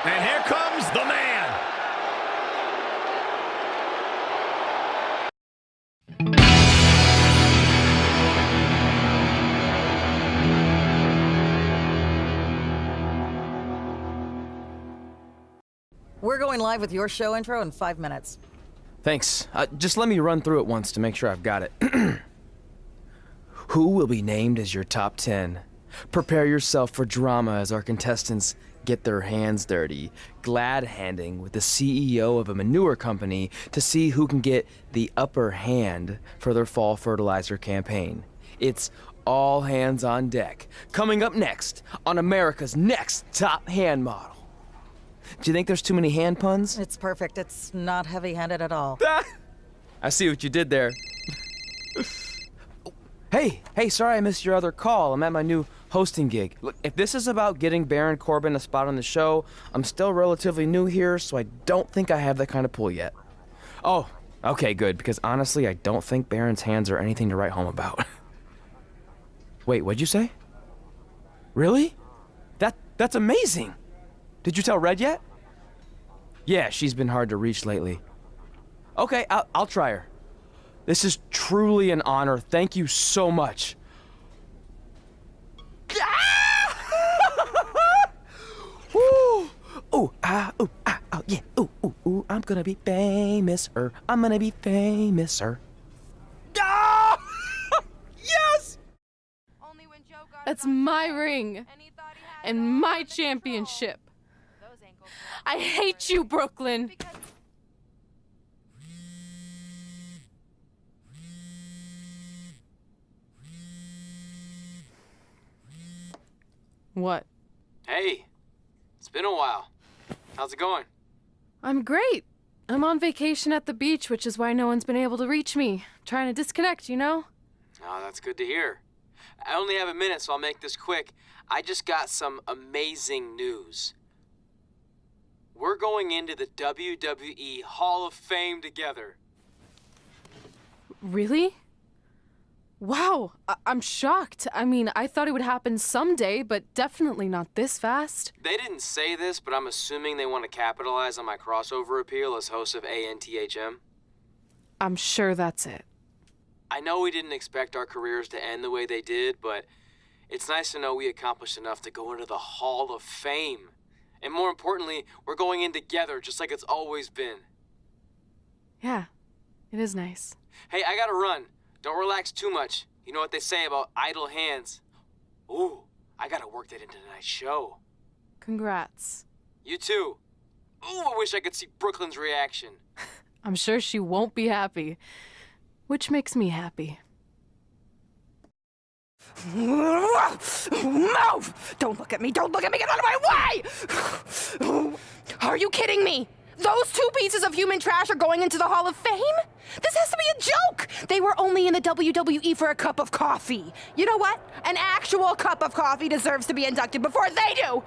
And here comes the man. We're going live with your show intro in 5 minutes. Thanks. Just let me run through it once to make sure I've got it. Who will be named as your top 10? Prepare yourself for drama as our contestants get their hands dirty, glad-handing with the CEO of a manure company to see who can get the upper hand for their fall fertilizer campaign. It's all hands on deck. Coming up next on America's Next Top Hand Model. Do you think there's too many hand puns? It's perfect. It's not heavy-handed at all. I see what you did there. Hey, sorry I missed your other call. I'm at my new hosting gig. Look, if this is about getting Baron Corbin a spot on the show, I'm still relatively new here, so I don't think I have that kind of pull yet. Oh, okay, good, because honestly, I don't think Baron's hands are anything to write home about. Wait, what'd you say? Really? That's amazing! Did you tell Red yet? Yeah, she's been hard to reach lately. Okay, I'll try her. This is truly an honor. Thank you so much. Woo! Ooh, yeah. Ooh, I'm gonna be famous, I'm gonna be famous, Ah! Yes! That's my ring and my championship. I hate you, Brooklyn. What? Hey, it's been a while. How's it going? I'm great. I'm on vacation at the beach, which is why no one's been able to reach me. Trying to disconnect, you know? Oh, that's good to hear. I only have a minute, so I'll make this quick. I just got some amazing news. We're going into the WWE Hall of Fame together. Really? Wow, I'm shocked. I mean, I thought it would happen someday, but definitely not this fast. They didn't say this, but I'm assuming they want to capitalize on my crossover appeal as host of ANTHM. I'm sure that's it. I know we didn't expect our careers to end the way they did, but it's nice to know we accomplished enough to go into the Hall of Fame. And more importantly, we're going in together, just like it's always been. Yeah, it is nice. Hey, I gotta run. Don't relax too much. You know what they say about idle hands. Ooh, I gotta work that into tonight's show. Congrats. You too. Ooh, I wish I could see Brooklyn's reaction. I'm sure she won't be happy, which makes me happy. Move! Don't look at me! Don't look at me! Get out of my way! Are you kidding me? Those two pieces of human trash are going into the Hall of Fame? This has to be a joke! They were only in the WWE for a cup of coffee. You know what? An actual cup of coffee deserves to be inducted before they do!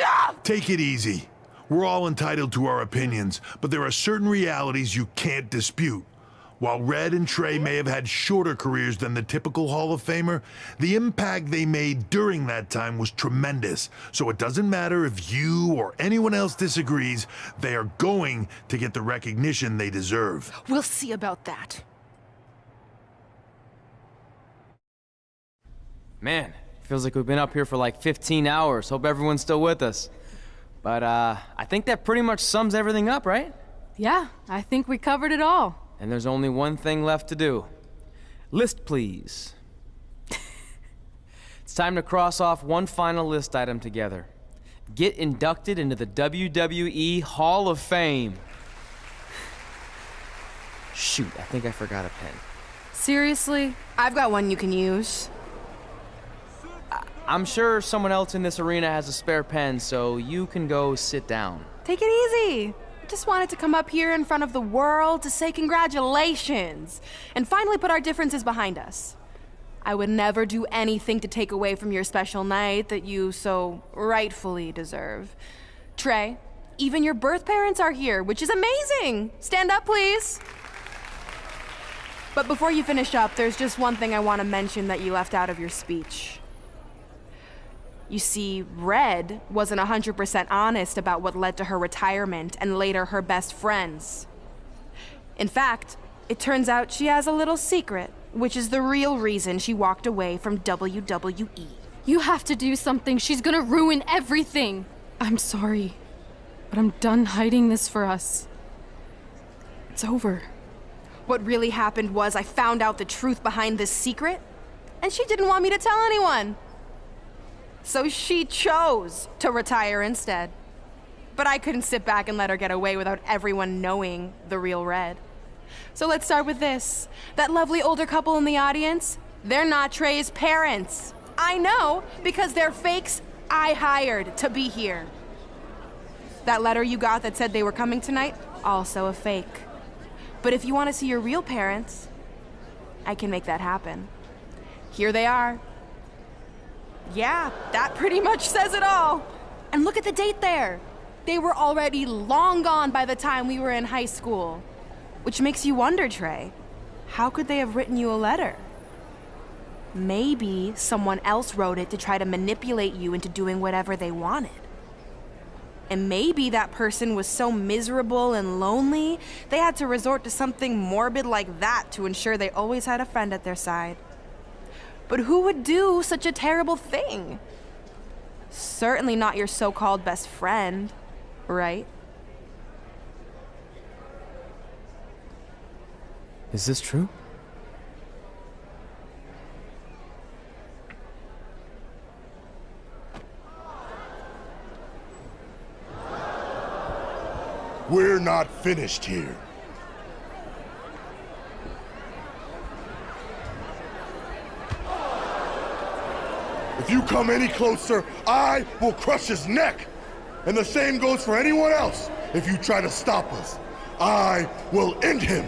Ugh! Take it easy. We're all entitled to our opinions, but there are certain realities you can't dispute. While Red and Trey may have had shorter careers than the typical Hall of Famer, the impact they made during that time was tremendous. So it doesn't matter if you or anyone else disagrees, they are going to get the recognition they deserve. We'll see about that. Man, feels like we've been up here for like 15 hours. Hope everyone's still with us. But I think that pretty much sums everything up, right? Yeah, I think we covered it all. And there's only one thing left to do. List, please. It's time to cross off one final list item together. Get inducted into the WWE Hall of Fame. Shoot, I think I forgot a pen. Seriously? I've got one you can use. I'm sure someone else in this arena has a spare pen, so you can go sit down. Take it easy. I just wanted to come up here in front of the world to say congratulations and finally put our differences behind us. I would never do anything to take away from your special night that you so rightfully deserve. Trey, even your birth parents are here, which is amazing. Stand up, please. But before you finish up, there's just one thing I want to mention that you left out of your speech. You see, Red wasn't 100% honest about what led to her retirement and later her best friends. In fact, it turns out she has a little secret, which is the real reason she walked away from WWE. You have to do something. She's gonna ruin everything. I'm sorry, but I'm done hiding this for us. It's over. What really happened was I found out the truth behind this secret, and she didn't want me to tell anyone. So she chose to retire instead. But I couldn't sit back and let her get away without everyone knowing the real Red. So let's start with this. That lovely older couple in the audience, they're not Trey's parents. I know, because they're fakes I hired to be here. That letter you got that said they were coming tonight, also a fake. But if you want to see your real parents, I can make that happen. Here they are. Yeah, that pretty much says it all. And look at the date there. They were already long gone by the time we were in high school. Which makes you wonder, Trey, how could they have written you a letter? Maybe someone else wrote it to try to manipulate you into doing whatever they wanted. And maybe that person was so miserable and lonely, they had to resort to something morbid like that to ensure they always had a friend at their side. But who would do such a terrible thing? Certainly not your so-called best friend, right? Is this true? We're not finished here. If you come any closer, I will crush his neck. And the same goes for anyone else. If you try to stop us, I will end him.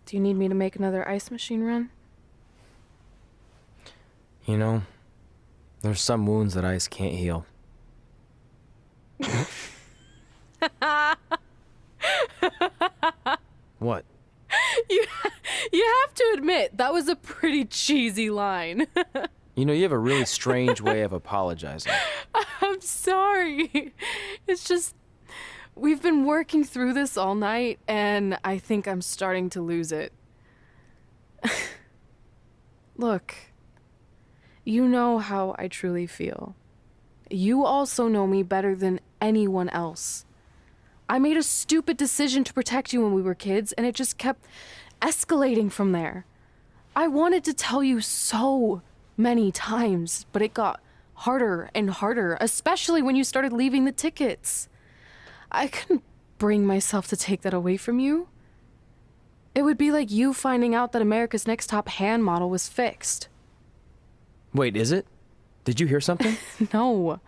Do you need me to make another ice machine run? You know, there's some wounds that ice can't heal. What? You have to admit, that was a pretty cheesy line. You know, you have a really strange way of apologizing. I'm sorry. It's just, we've been working through this all night, and I think I'm starting to lose it. Look, you know how I truly feel. You also know me better than anyone else. I made a stupid decision to protect you when we were kids, and it just kept escalating from there. I wanted to tell you so many times, but it got harder and harder, especially when you started leaving the tickets. I couldn't bring myself to take that away from you. It would be like you finding out that America's Next Top Hand model was fixed. Wait, is it? Did you hear something? No,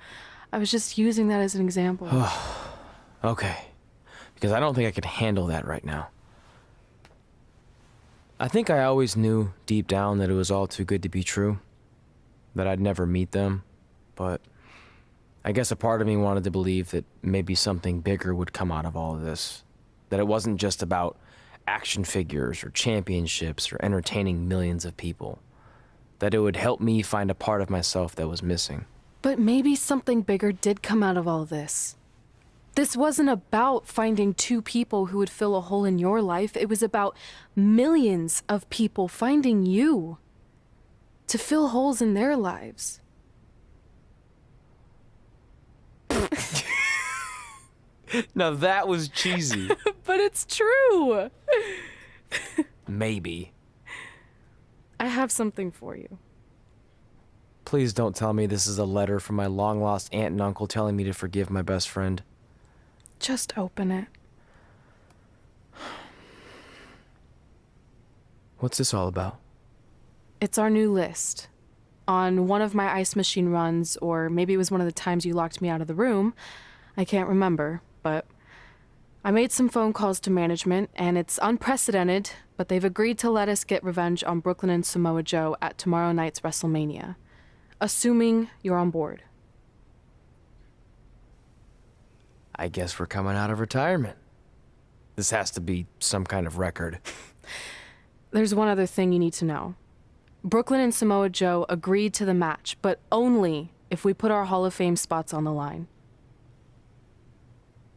I was just using that as an example. Okay, because I don't think I could handle that right now. I think I always knew deep down that it was all too good to be true, that I'd never meet them, but I guess a part of me wanted to believe that maybe something bigger would come out of all of this, that it wasn't just about action figures or championships or entertaining millions of people, that it would help me find a part of myself that was missing. But maybe something bigger did come out of all this. This wasn't about finding two people who would fill a hole in your life. It was about millions of people finding you to fill holes in their lives. Now that was cheesy. But it's true. Maybe. I have something for you. Please don't tell me this is a letter from my long-lost aunt and uncle telling me to forgive my best friend. Just open it. What's this all about? It's our new list. On one of my ice machine runs, or maybe it was one of the times you locked me out of the room. I can't remember, but I made some phone calls to management, and it's unprecedented, but they've agreed to let us get revenge on Brooklyn and Samoa Joe at tomorrow night's Wrestlemania, assuming you're on board. I guess we're coming out of retirement. This has to be some kind of record. There's one other thing you need to know. Brooklyn and Samoa Joe agreed to the match, but only if we put our Hall of Fame spots on the line.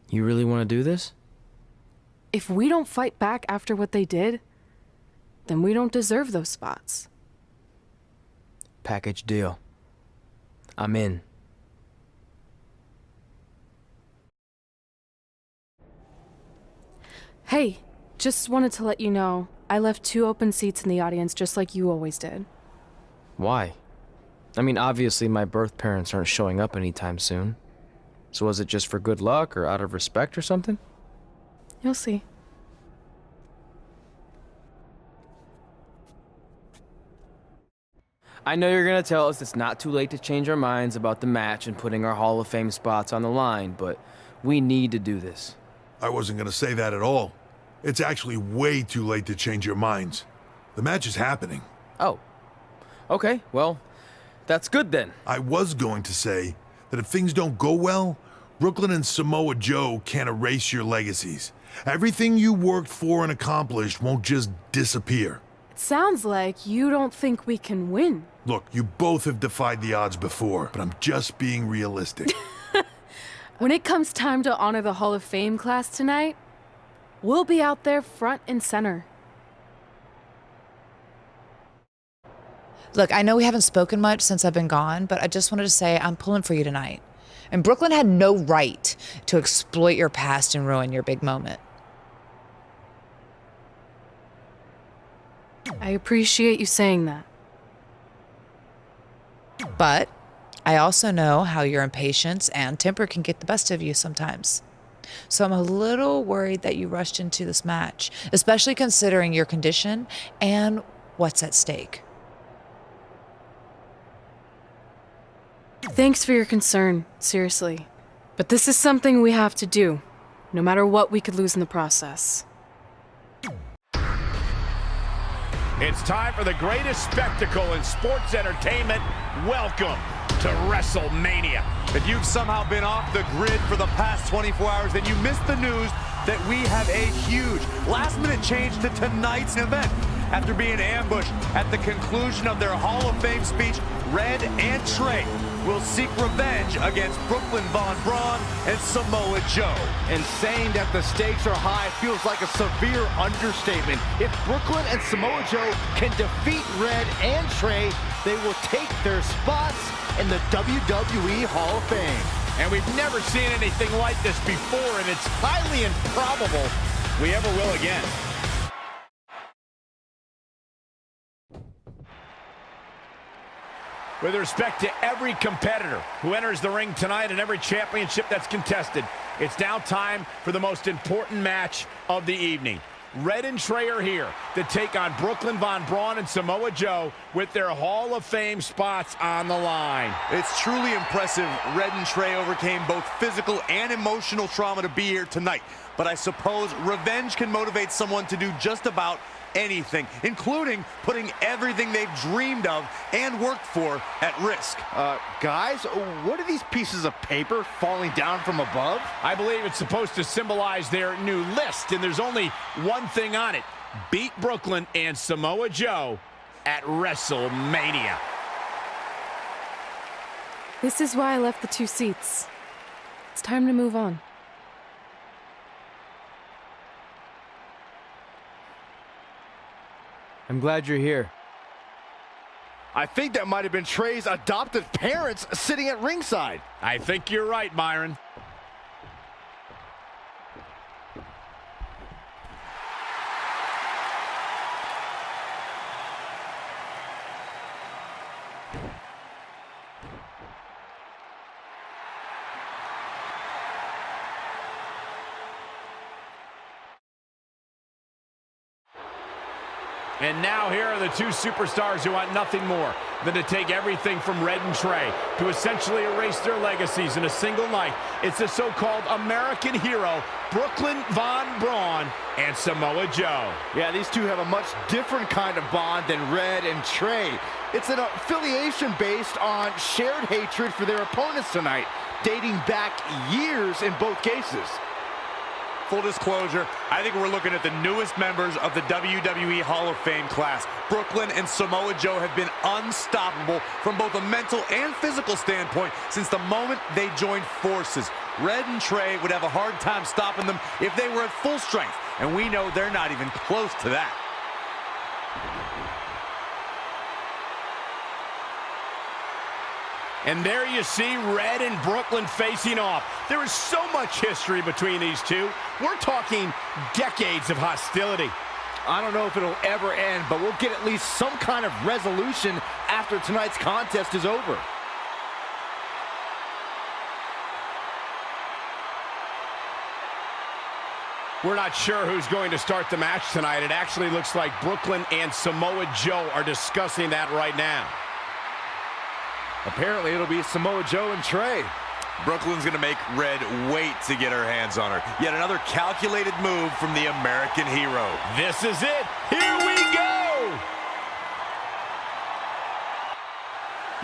You really want to do this? If we don't fight back after what they did, then we don't deserve those spots. Package deal. I'm in. Hey, just wanted to let you know, I left 2 open seats in the audience just like you always did. Why? I mean, obviously my birth parents aren't showing up anytime soon. So was it just for good luck or out of respect or something? You'll see. I know you're gonna tell us it's not too late to change our minds about the match and putting our Hall of Fame spots on the line, but we need to do this. I wasn't going to say that at all. It's actually way too late to change your minds. The match is happening. Oh. Okay, well, that's good then. I was going to say that if things don't go well, Brooklyn and Samoa Joe can't erase your legacies. Everything you worked for and accomplished won't just disappear. It sounds like you don't think we can win. Look, you both have defied the odds before, but I'm just being realistic. When it comes time to honor the Hall of Fame class tonight, we'll be out there front and center. Look, I know we haven't spoken much since I've been gone, but I just wanted to say I'm pulling for you tonight. And Brooklyn had no right to exploit your past and ruin your big moment. I appreciate you saying that. But I also know how your impatience and temper can get the best of you sometimes. So I'm a little worried that you rushed into this match, especially considering your condition and what's at stake. Thanks for your concern, seriously. But this is something we have to do, no matter what we could lose in the process. It's time for the greatest spectacle in sports entertainment. Welcome to Wrestlemania. If you've somehow been off the grid for the past 24 hours, then you missed the news that we have a huge last-minute change to tonight's event. After being ambushed at the conclusion of their Hall of Fame speech, Red and Trey will seek revenge against Brooklyn Von Braun and Samoa Joe. And saying that the stakes are high feels like a severe understatement. If Brooklyn and Samoa Joe can defeat Red and Trey, they will take their spots in the WWE Hall of Fame. And we've never seen anything like this before, and it's highly improbable we ever will again. With respect to every competitor who enters the ring tonight and every championship that's contested, it's now time for the most important match of the evening. Red and Trey are here to take on Brooklyn Von Braun and Samoa Joe with their Hall of Fame spots on the line. It's truly impressive Red and Trey overcame both physical and emotional trauma to be here tonight. But I suppose revenge can motivate someone to do just about anything, including putting everything they've dreamed of and worked for at risk. Guys, what are these pieces of paper falling down from above? I believe it's supposed to symbolize their new list, and there's only one thing on it. Beat Brooklyn and Samoa Joe at Wrestlemania. This is why I left the 2 seats. It's time to move on. I'm glad you're here. I think that might have been Trey's adoptive parents sitting at ringside. I think you're right, Myron. And now here are the 2 superstars who want nothing more than to take everything from Red and Trey to essentially erase their legacies in a single night. It's the so-called American hero, Brooklyn Von Braun and Samoa Joe. Yeah, these two have a much different kind of bond than Red and Trey. It's an affiliation based on shared hatred for their opponents tonight, dating back years in both cases. Full disclosure, I think we're looking at the newest members of the WWE Hall of Fame class. Brooklyn and Samoa Joe have been unstoppable from both a mental and physical standpoint since the moment they joined forces. Red and Trey would have a hard time stopping them if they were at full strength, and we know they're not even close to that. And there you see Red and Brooklyn facing off. There is so much history between these two. We're talking decades of hostility. I don't know if it'll ever end, but we'll get at least some kind of resolution after tonight's contest is over. We're not sure who's going to start the match tonight. It actually looks like Brooklyn and Samoa Joe are discussing that right now. Apparently, it'll be Samoa Joe and Trey. Brooklyn's gonna make Red wait to get her hands on her. Yet another calculated move from the American hero. This is it. Here we go.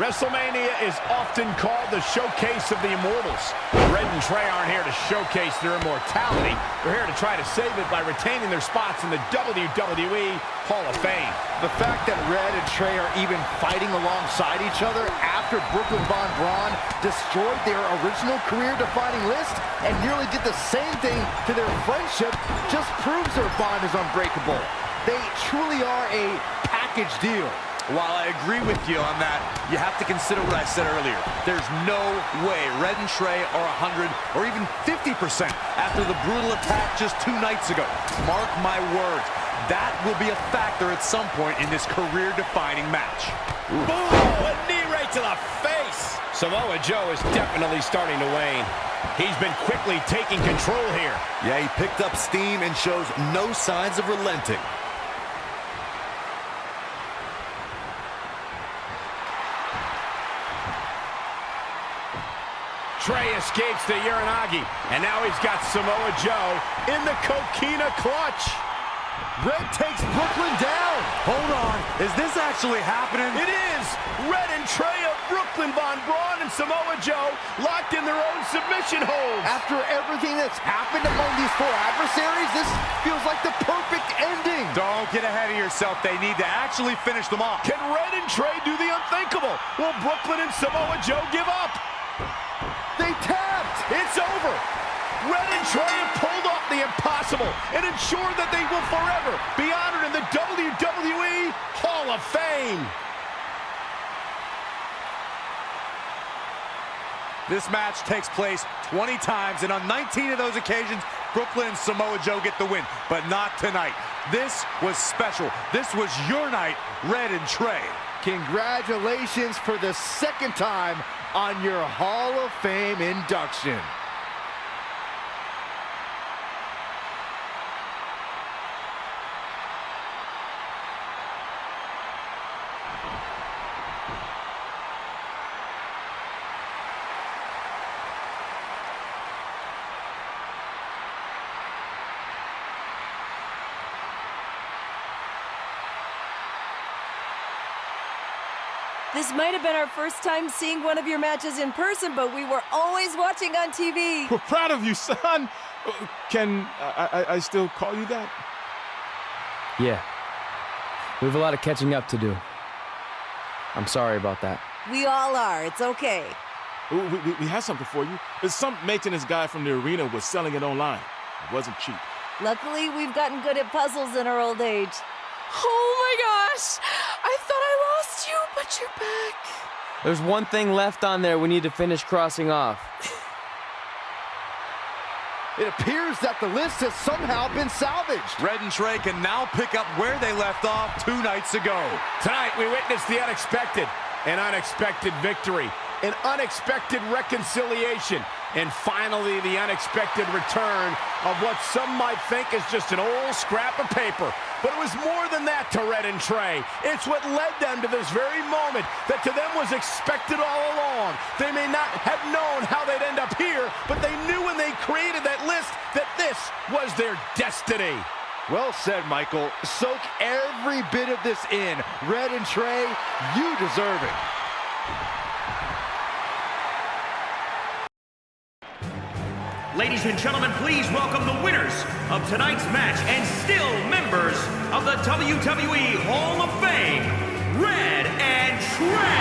Wrestlemania is often called the showcase of the immortals. Red and Trey aren't here to showcase their immortality. They're here to try to save it by retaining their spots in the WWE Hall of Fame. The fact that Red and Trey are even fighting alongside each other after Brooklyn Von Braun destroyed their original career-defining list and nearly did the same thing to their friendship just proves their bond is unbreakable. They truly are a package deal. While I agree with you on that, you have to consider what I said earlier. There's no way Red and Trey are 100 or even 50% after the brutal attack just 2 nights ago. Mark my words, that will be a factor at some point in this career-defining match. Boom! A knee right to the face! Samoa Joe is definitely starting to wane. He's been quickly taking control here. Yeah, he picked up steam and shows no signs of relenting. Trey escapes the Uranagi, and now he's got Samoa Joe in the Coquina clutch. Red takes Brooklyn down. Hold on, is this actually happening? It is! Red and Trey of Brooklyn, Von Braun, and Samoa Joe locked in their own submission holds. After everything that's happened among these four adversaries, this feels like the perfect ending. Don't get ahead of yourself. They need to actually finish them off. Can Red and Trey do the unthinkable? Will Brooklyn and Samoa Joe give up? They tapped. It's over. Red and Trey have pulled off the impossible and ensured that they will forever be honored in the WWE Hall of Fame. This match takes place 20 times, and on 19 of those occasions, Brooklyn and Samoa Joe get the win, but not tonight. This was special. This was your night, Red and Trey. Congratulations for the second time on your Hall of Fame induction. This might have been our first time seeing one of your matches in person, but we were always watching on TV. We're proud of you, son. Can I still call you that? Yeah. We have a lot of catching up to do. I'm sorry about that. We all are. It's okay. We have something for you. There's some maintenance guy from the arena was selling it online. It wasn't cheap. Luckily, we've gotten good at puzzles in our old age. Oh my gosh! I thought I lost you, but you're back. There's one thing left on there we need to finish crossing off. It appears that the list has somehow been salvaged. Red and Trey can now pick up where they left off 2 nights ago. Tonight, we witnessed the unexpected, an unexpected victory, an unexpected reconciliation, and finally the unexpected return of what some might think is just an old scrap of paper. But it was more than that to Red and Trey. It's what led them to this very moment that to them was expected all along. They may not have known how they'd end up here, but they knew when they created that list that this was their destiny. Well said, Michael. Soak every bit of this in. Red and Trey, you deserve it. Ladies and gentlemen, please welcome the winners of tonight's match and still members of the WWE Hall of Fame, Red and Trey.